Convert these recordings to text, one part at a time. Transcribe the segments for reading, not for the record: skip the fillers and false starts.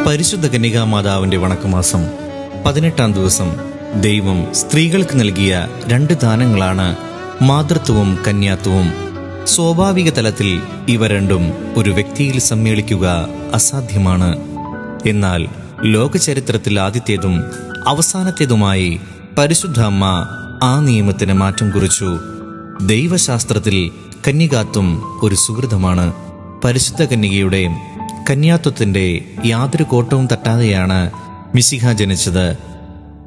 പരിശുദ്ധ കന്യകാമാതാവിന്റെ വണക്കമാസം 18-ാം ദിവസം ദൈവം സ്ത്രീകൾക്ക് നൽകിയ 2 ദാനങ്ങളാണ് മാതൃത്വവും കന്യാത്വവും. സ്വാഭാവിക തലത്തിൽ ഇവ രണ്ടും ഒരു വ്യക്തിയിൽ സമ്മേളിക്കുക അസാധ്യമാണ്. എന്നാൽ ലോകചരിത്രത്തിൽ ആദ്യത്തേതും അവസാനത്തേതുമായി പരിശുദ്ധ അമ്മ ആ നിയമത്തിന് മാറ്റം കുറിച്ചു. ദൈവശാസ്ത്രത്തിൽ കന്യകാത്വം ഒരു സുകൃതമാണ്. പരിശുദ്ധ കന്യകയുടെ കന്യാത്വത്തിന്റെ യാതൊരു കോട്ടവും തട്ടാതെയാണ് മിശിഹ ജനിച്ചത്.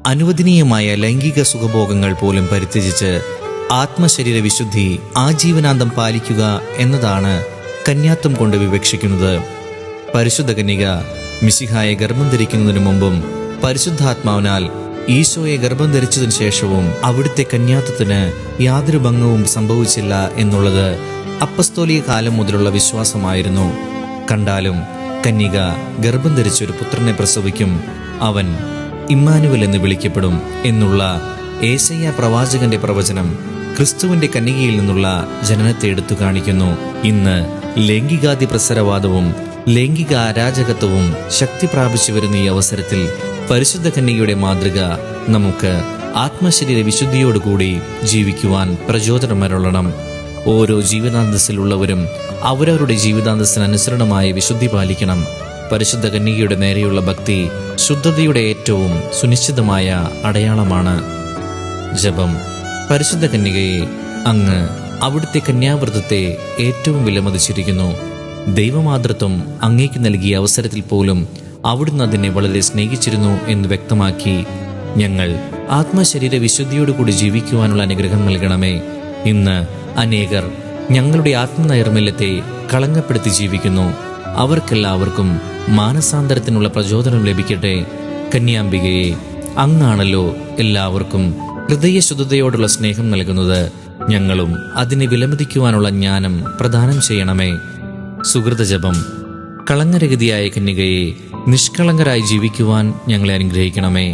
അനുവദനീയമായ ലൈംഗിക സുഖഭോഗങ്ങൾ പോലും പരിത്യജിച്ച് ആത്മശരീര വിശുദ്ധി ആജീവനാന്തം പാലിക്കുക എന്നതാണ് കന്യാത്വം കൊണ്ട് വിവക്ഷിക്കുന്നത്. പരിശുദ്ധ കന്യക മിശിഹായെ ഗർഭം ധരിക്കുന്നതിനു മുമ്പും പരിശുദ്ധാത്മാവിനാൽ ഈശോയെ ഗർഭം ധരിച്ചതിനു ശേഷവും അവിടുത്തെ കന്യാത്വത്തിന് യാതൊരു ഭംഗവും സംഭവിച്ചില്ല എന്നുള്ളത് അപ്പസ്തോലിക കാലം മുതലുള്ള വിശ്വാസമായിരുന്നു. കണ്ടാലും കന്യക ഗർഭം ധരിച്ചൊരു പുത്രനെ പ്രസവിക്കും, അവൻ ഇമ്മാനുവൽ എന്ന് വിളിക്കപ്പെടും എന്നുള്ള ഏശയ്യാ പ്രവാചകന്റെ പ്രവചനം ക്രിസ്തുവിന്റെ കന്യകയിൽ നിന്നുള്ള ജനനത്തെ എടുത്തു കാണിക്കുന്നു. ഇന്ന് ലൈംഗികാദി പ്രസരവാദവും ലൈംഗിക അരാജകത്വവും ശക്തി പ്രാപിച്ചു വരുന്ന ഈ അവസരത്തിൽ പരിശുദ്ധ കന്യകയുടെ മാതൃക നമുക്ക് ആത്മശരീര വിശുദ്ധിയോടുകൂടി ജീവിക്കുവാൻ പ്രചോദനമരുളണം. ഓരോ ജീവിതാന്തസ്സിലുള്ളവരും അവരവരുടെ ജീവിതാന്തസ്സിന് അനുസരണമായ വിശുദ്ധി പാലിക്കണം. പരിശുദ്ധ കന്യകയുടെ നേരെയുള്ള ഭക്തി ശുദ്ധതയുടെ ഏറ്റവും സുനിശ്ചിതമായ അടയാളമാണ്. ജപം. പരിശുദ്ധ കന്യകയെ, അങ്ങ് അവിടുത്തെ കന്യാവ്രതത്തെ ഏറ്റവും വിലമതിച്ചിരിക്കുന്നു. ദൈവമാതൃത്വം അങ്ങേക്ക് നൽകിയ അവസരത്തിൽ പോലും അവിടുന്ന് അതിനെ വളരെ സ്നേഹിച്ചിരുന്നു എന്ന് വ്യക്തമാക്കി ഞങ്ങൾ ആത്മശരീര വിശുദ്ധിയോടുകൂടി ജീവിക്കുവാനുള്ള അനുഗ്രഹം നൽകണമേ. ഇന്ന് അനേകർ ഞങ്ങളുടെ ആത്മനൈർമല്യത്തെ കളങ്കപ്പെടുത്തി ജീവിക്കുന്നു. അവർക്കെല്ലാവർക്കും മാനസാന്തരത്തിനുള്ള പ്രചോദനം ലഭിക്കട്ടെ. കന്യാംബികയെ, അങ്ങാണല്ലോ എല്ലാവർക്കും ഹൃദയശുദ്ധതയോടുള്ള സ്നേഹം നൽകുന്നത്. ഞങ്ങളും അതിനെ വിലമതിക്കുവാനുള്ള ജ്ഞാനം പ്രദാനം ചെയ്യണമേ. സുഹൃതജപം. കളങ്കരഹിതയായ കന്യകയെ, നിഷ്കളങ്കരായി ജീവിക്കുവാൻ ഞങ്ങളെ അനുഗ്രഹിക്കണമേ.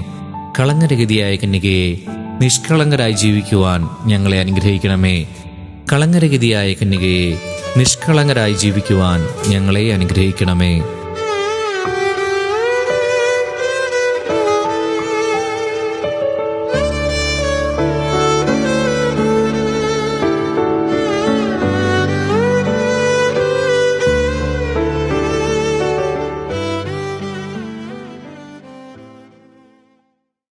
കളങ്കരഹിതയായ കന്യകയെ, നിഷ്കളങ്കരായി ജീവിക്കുവാൻ ഞങ്ങളെ അനുഗ്രഹിക്കണമേ. കളങ്കരഹിതയായ കന്യകയെ, നിഷ്കളങ്കരായി ജീവിക്കുവാൻ ഞങ്ങളെ അനുഗ്രഹിക്കണമേ.